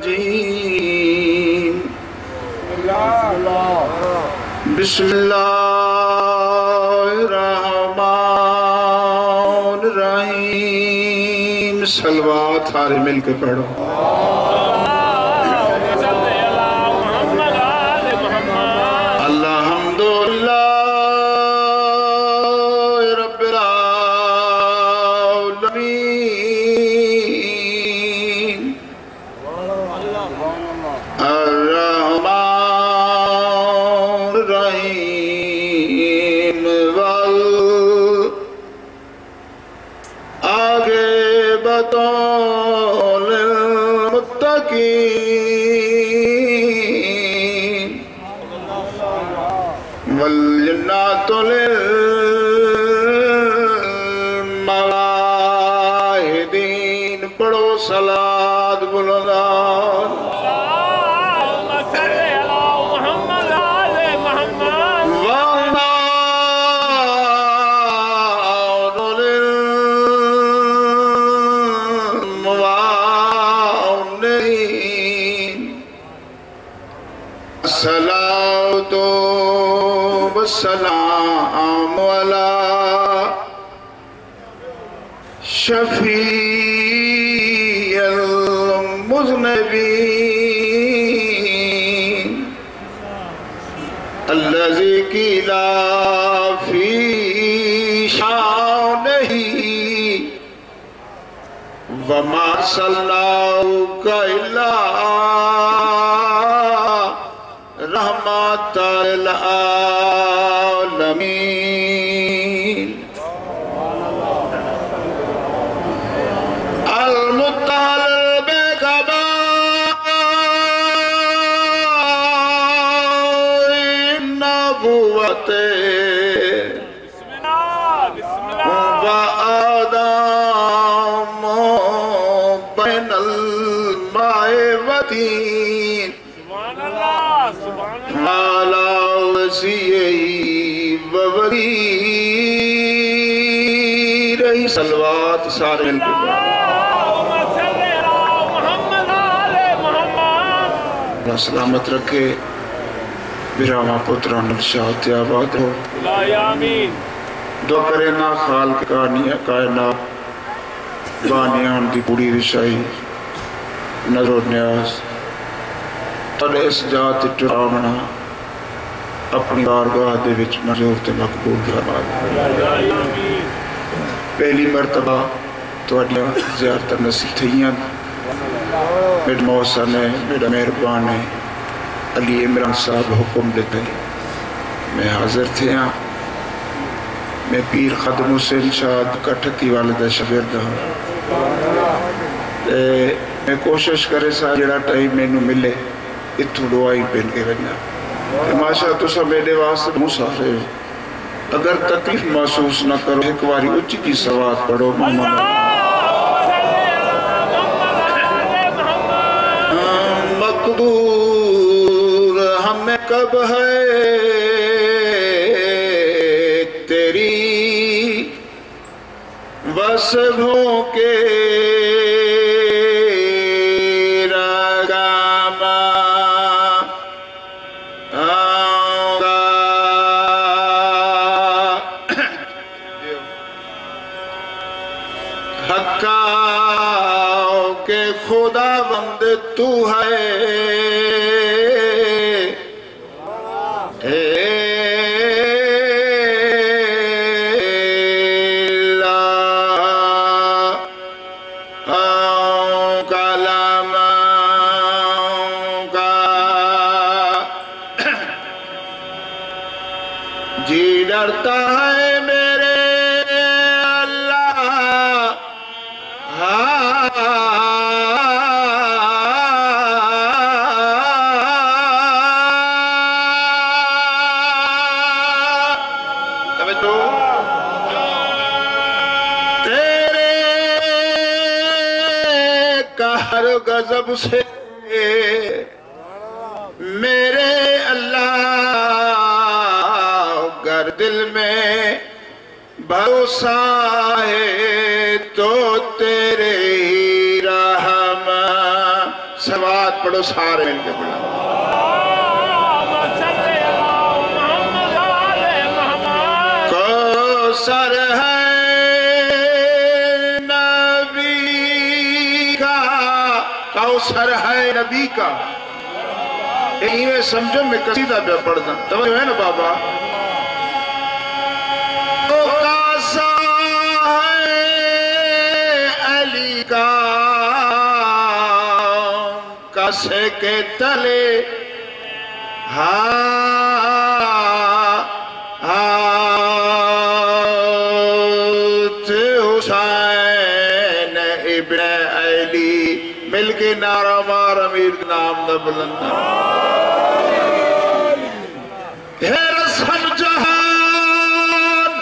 الرجيم بسم الله الرحمن الرحيم صلوات سارے مل کے پڑھو والجنات للمواہدین پڑھو صلاة بلندان اللہم صلی علی محمد آل محمد والنار للمواہدین الصلاة والسلام على شفيع المذنبين الذي قيل في شانه وما أرسلناك إلا رحمة للعالمين المطلب كبائر نبوته وآدم بين الماء والطين على وسیعی ووزیرہی صلوات سارے مل کے اللہ سلامت رکھے براما پتران الشاہت آباد ہو دعا کرے نا خالق کائنات بانیان دی پوری رشائی نظر و نیاز اور اس جات ٹرامنا اپنی بارگاہ دے وچ منظور تے مقبول فرما دے پہلی مرتبہ تواڈیاں زیارت نصیب تھیاں میرے موسیٰ نے میرا مہربان ہے علی عمران صاحب حکم دیتے میں حاضر تھے ہاں میں پیر خادم حسین شاہد کٹھتی والدہ شبیر دا ہوں میں کوشش کرے سا جڑا ٹائم میں نو ملے اتھو دعائی پہن کے بنیا ماشاء تو سب میرے واسطے مسافر ہو اگر تکلیف محسوس نہ کرو ایک واری اچھی کی سوات پڑھو محمد مقدور ہمیں کب ہے تیری وصفوں کے کہ خدا بند تو ہے جی ڈرتا ہے میرے اللہ تیرے قہر غضب سے میرے اللہ گر دل میں بھروسہ ہے تو تیرے ہی رحم سوات پڑھو سارے مل کے پڑھو کوثر ہے نبی کا کوثر ہے نبی کا یہی میں سمجھو میں قصیدہ پہ پڑھنا توجہ ہے نا بابا کاسا ہے علی کا کاسے کے تلے حسین ابن علی مل کے نعرہ مار امیر نام نہ بلندہ ہے رسم جہان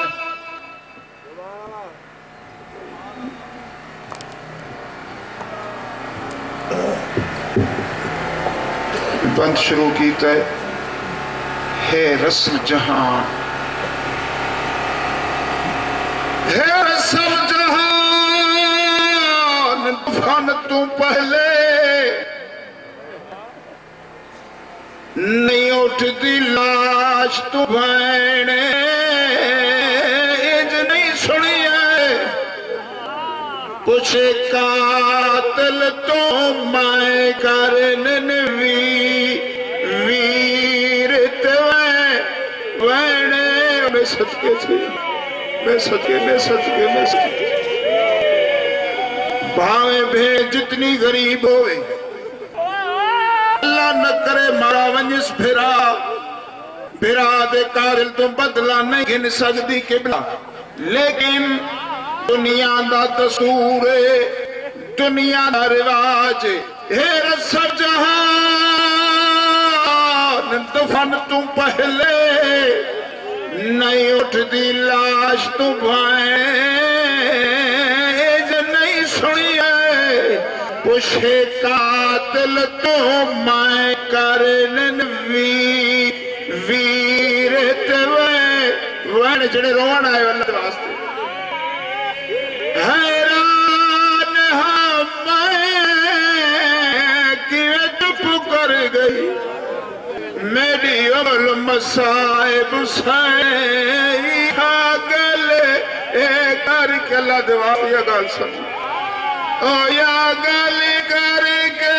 بند شروع کیتا ہے رسم جہان ہے رسم جہان دفن تو پہلے نہیں اٹھ دی لاش تو بھینے اج نہیں سنی ہے پوچھے قاتل تو مائے کرنن ویرت وینے میں صدقے تھے میں صدقے بھاویں بھیڑ جتنی غریب ہوئے اللہ نہ کرے مارا ونجس بھرا دے کارل تو بدلا نہیں گھن سکتی قبلہ لیکن دنیا دا دستور دنیا دا رواج ہے رسم جہان دفن تو پہلے نہیں اٹھ دی لاش تو بھائیں نہیں سنی ہے پوچھے قاتل تو مائے کرنن ویرت وین جڑے روان آئے اللہ دے واسطے حیران ہمیں کیویں چپ کر گئی میری اول مسائب سائیں گل کر کے اللہ دے واسطے یہ گل سن او یا گل کر کے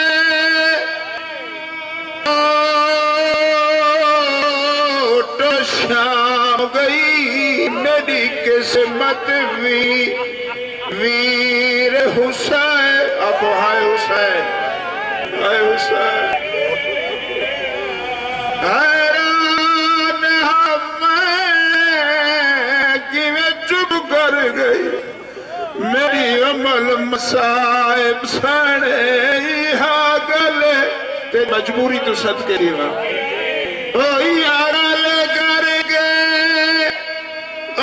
تو شام گئی میری قسمت ویر حسین اب ہائے حسین حیران ہمیں کیویں چپ کر گئی میری عمل مسائب سنے ہاں گلے تے مجبوری تو صدقے دیوا او یارا لے کر گئے او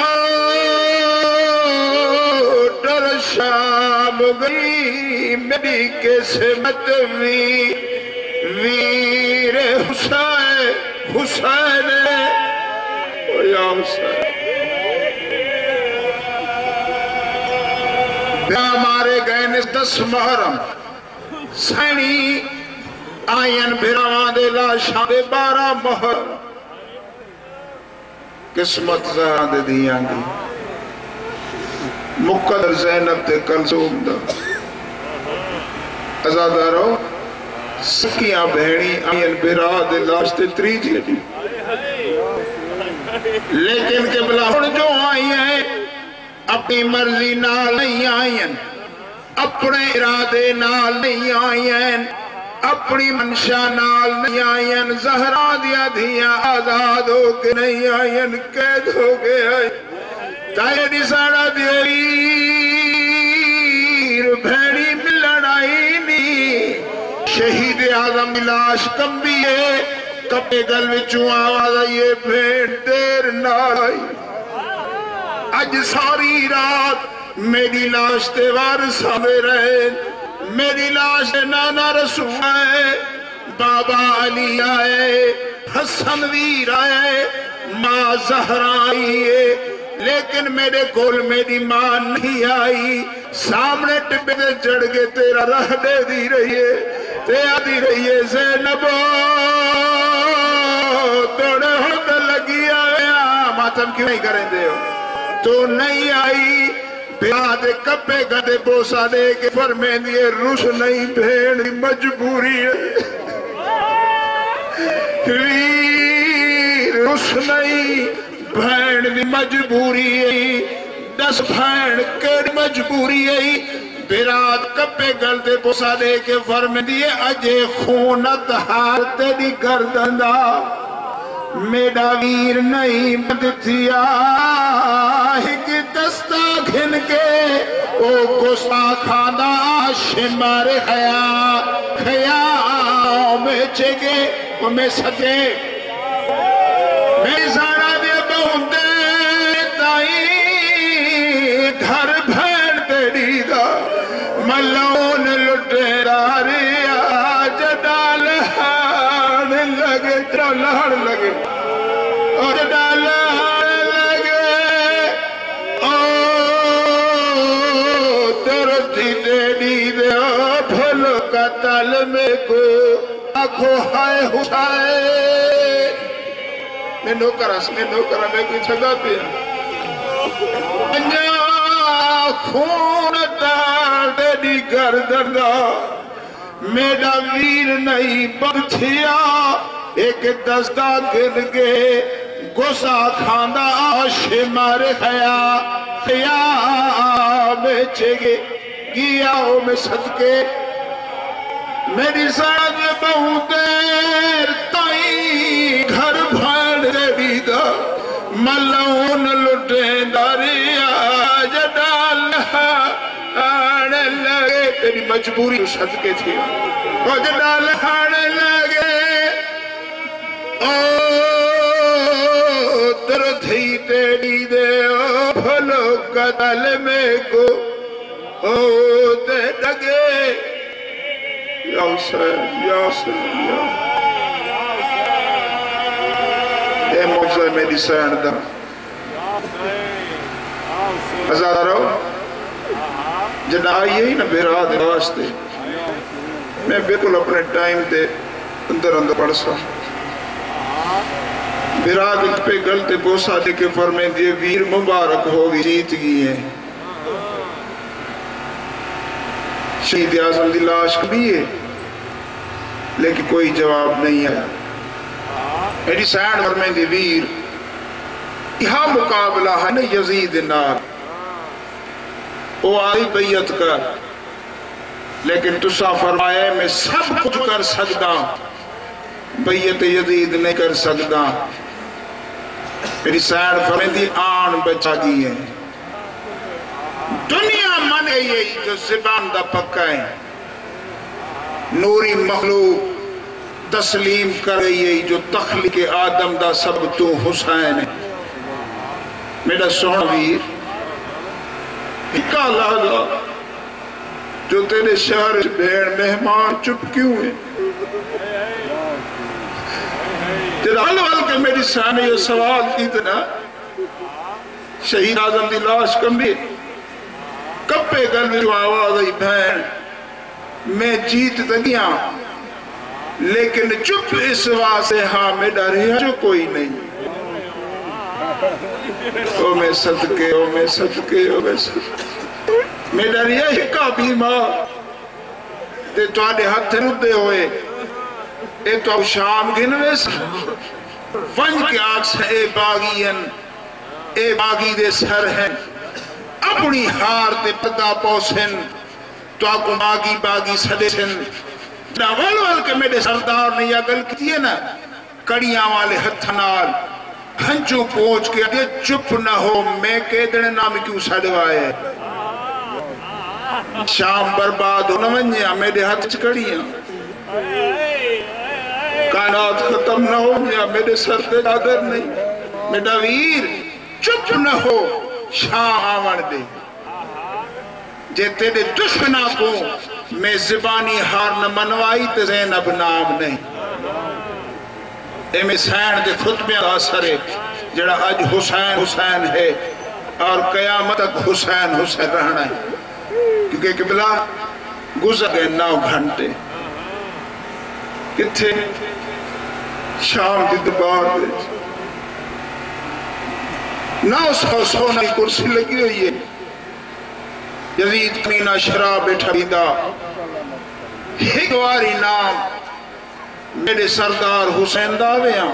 ڈر شام گئی میری قسمت ویر حسین او یا حسین مارے گئے نے 10 محرم سینی آئین بھراوان دے لاشاں دے 12 محرم قسمت زہران دے دیاں دی مقدر زینب دے کلثوم دا ازادارو سکیاں بہنی آئین بھرا دے لاش دے 3 دی لیکن قبلہ ہن جو آئی ہیں اپنی مرضی نال نہیں آئین اپنے ارادے نال نہیں آئین اپنی منشا نال نہیں آئین زہرا دیا دیا آزاد ہو کے نہیں آئین قید ہو کے آئین تائے دی ساڑا دیر بھیڑی ملن آئی نہیں شہید اعظم لاش کمبیے کپے گل وچوں آواز آئیے بھیڑ دیر نال آئی آج ساری رات میری لاش تے وارثاں دے رہے میری لاش نانا رسول آئے بابا علی آئے حسن ویر آئے ماں زہرا آئیے لیکن میرے کول میری ماں نہیں آئی سامنے ٹپے دے چڑھ کے تیرا رہ دے دی رہی ہے تے آدھی رہی ہے زینب توڑے ہوتا لگی آیا ماتم کیوں نہیں کریں دے ہو تو نہیں آئی بیاد کپے گھڑے بوسا دے کے فرمین دیئے روس نہیں بھیڑ مجبوری ہے روس نہیں بھیڑ دی مجبوری ہے 10 بھیڑ کڑ مجبوری ہے بیاد کپے گھڑے بوسا دے کے فرمین دیئے اجے خونت ہار تیری گردن دا میڈا ویر نہیں بدتیا ہک دستا گھن کے او گسا کھانا شمار خیا میں چگے او میں سکے میں زارا دے بہندے تائی گھر بھین تیری دا ملون لٹے داری آج ڈال ہار لگے لہر لگے اور ڈال ہار لگے ترتی تیری دے بھل قتل میں کو آنکھو ہائے ہوشائے میں نوکرہ میں کوئی چھگا پیا انجا خون تار تیری گردن دا میڈا ویر نہیں بگتھیا ایک دستا گر گے گسا کھاندہ شمار خیا میں چگے گیا ہو میں صدقے میری ساج بہت دیر تائی گھر بھاڑ دی دا ملون لٹے داری آج ڈال آنے لگے تیری مجبوری صدقے تھی آج ڈال آنے لگے ترتھی تیری دے بھلو قتل میں کو تے لگے یا حسین یا حسین یا اے موزہ میری سین دا ازادہ رہو جنہا آئیے ہی نا بھیرا دے واسطے میں بالکل اپنے ٹائم دے اندر پڑھ سا براد ایک پہ گلتے بوسا دے کے فرمیں دیئے ویر مبارک ہوگی جیت گئی ہے شہید اعظم دی لاش بھی ہے لیکن کوئی جواب نہیں ہے میری سین فرمیں دیئے ویر یہاں مقابلہ ہے نا یزید نار وہ آئی بیعت کر لیکن تسا فرمائے میں سب کچھ کر سکتا بیعت یزید نہیں کر سکتا میری سین فرمیدی آن بچا گئی ہے دنیا منے یہ جو زبان دا پکا ہے نوری مخلوق تسلیم کر گئی جو تخلیق آدم دا سب تو حسین ہے میرا سوڑ ویر اکا لالا جو تیرے شہر بھیڑ مہمان چپ کیوں ہے تیرا حلوال کے میری سانے یہ سوال کی تنا شہید اعظم دی لاش کمبی کپے گل جو آواز آئی بھین میں جیت دگیاں لیکن چپ اس واسے ہاں میں ڈریا جو کوئی نہیں او میں صدقے او میں صدقے او میں صدقے میں ڈریا ہکا بیمار تے تو آنے ہاتھ ردے ہوئے اے تو اب شام گھنوے سے ونج کے آگ سے اے باغی دے سر ہیں اپنی ہار تے پدا پوسن تو آگو باغی سڑے سن وال کے میرے سردار نے یہ گل کی ہے نا کڑیاں والے ہتھنال ہنچو پوچھ کے آگے چپ نہ ہو میں کہدنے نام کیوں سڑوائے شام برباد ہو نہ ونجیا میرے ہاتھ چکڑیاں کائنات ختم نہ ہو گیا میرے سر تے دادر نہیں میرا ویر چپ نہ ہو شاہ آوڑ دے جے تیرے دشمنہ کو میں زبانی ہار نہ منوائی تے زینب نام نہیں اے میں سین دے خطبے آسر ہے جڑا آج حسین حسین ہے اور قیامت تک حسین حسین رہنا ہے کیونکہ قبلہ گزر گئے 9 گھنٹے کتھے شام دی دربار دے نہ اس کو سونا کی کرسی لگی ہوئی ہے یزید کمینہ شراب بیٹھا دیدہ ایک واری نام میرے سردار حسین داوے ہیں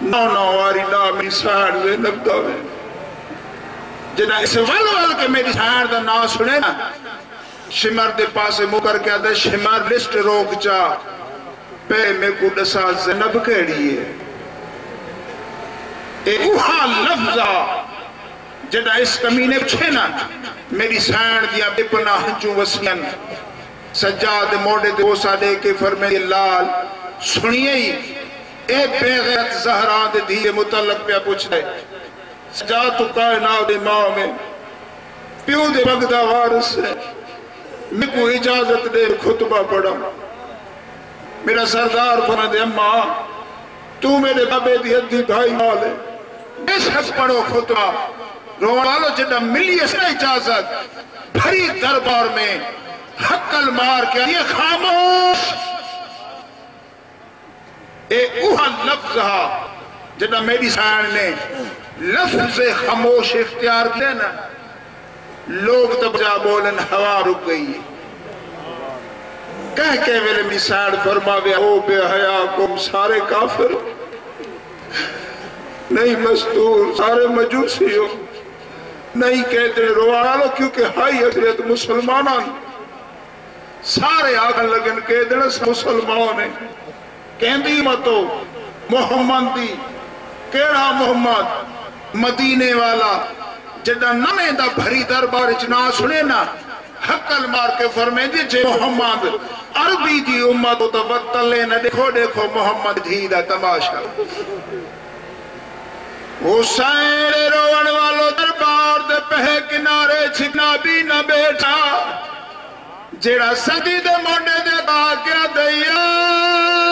نو واری نام میری سائر زینب داوے جنہ اسے وال کے میری سائر دا نام سنے نا شمر دے پاسے مکر کے آدھے شمر لسٹ روک جا پہ میں کو دسا زینب کہڑی ہے ایک اوہا لفظہ جنہ اس کمینے پچھے نا میری سائر دیا بے پناہ جو وسین سجاد موڑے دے وہ سادے کے فرمے لال سنیے ہی اے بے غیرت زہران دے دیئے متعلق پہ پوچھ دے سجاد تو کائنات دے ماں میں پیو دے بغدہ وارث ہے میں کو اجازت دے خطبہ پڑھا میرا سردار فرما دے اماں تو میرے بابے دی حدی بھائی مالے بے شک پڑھو خطبہ روان والو جنہ ملی اس نے اجازت بھری دربار میں حقل مار کے یہ خاموش اے اوہا لفظ ہا جنہ میری سائن نے لفظ خاموش اختیار کیا نا لوگ تب جا بولن ہوا رک گئی کہہ کے میرے میری سائن فرماوے او بے حیاء کم سارے کافر نہیں مستور سارے مجوسی ہو نہیں کہتے روانا لو کیونکہ ہائی حضرت مسلمانان سارے آگن لگن کے دنس مسلمان ہیں کہندی متو محمد دی کیڑا محمد مدینے والا جدہ نمیں دا بھری دربار اچنا سنے نا حقل مار کے فرمیں دی جے محمد عربی دی امت تو وطلے نہ دیکھو دیکھو محمد دھی دا تماشا حسین روان والو دربار دے پہ کنارے چھکنا بھی نہ بیٹھا جیڑا سگی دے موڑے دے باقیہ دیار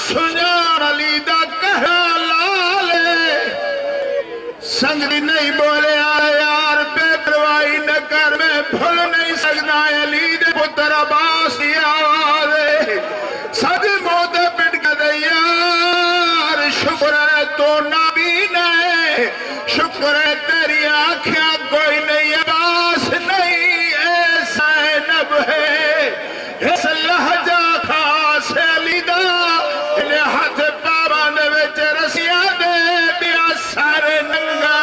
سنیار علی دا کہا لالے سنگ دی نہیں بولے آئے یار بے پروائی نہ کر میں بھول نہیں سکنا علی دے پتر عباس دی آوازے سگی موڑے پٹ کے دیار شکر ہے تو نبی ہے شکر ہے تیری آنکھیاں کوئی نہیں عباس نہیں زینب ہے اس لہجہ خاص علی دا انہیں ہاتھ پاوان وچ رسیاں دے بیا سارے ننگا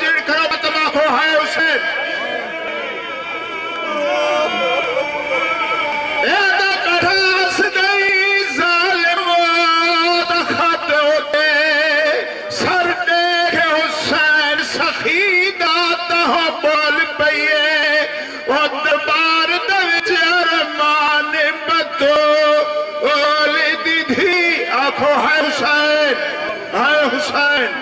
جڑ کرو بتما کو ہے اسے ایدہ کٹھاس گئی ظالم دخت ہوتے سر دیکھے حسین سخی داتا ہو بول پئیے وہ دربار دوچ ارمان بتو اولی دی دھی آنکھو ہے حسین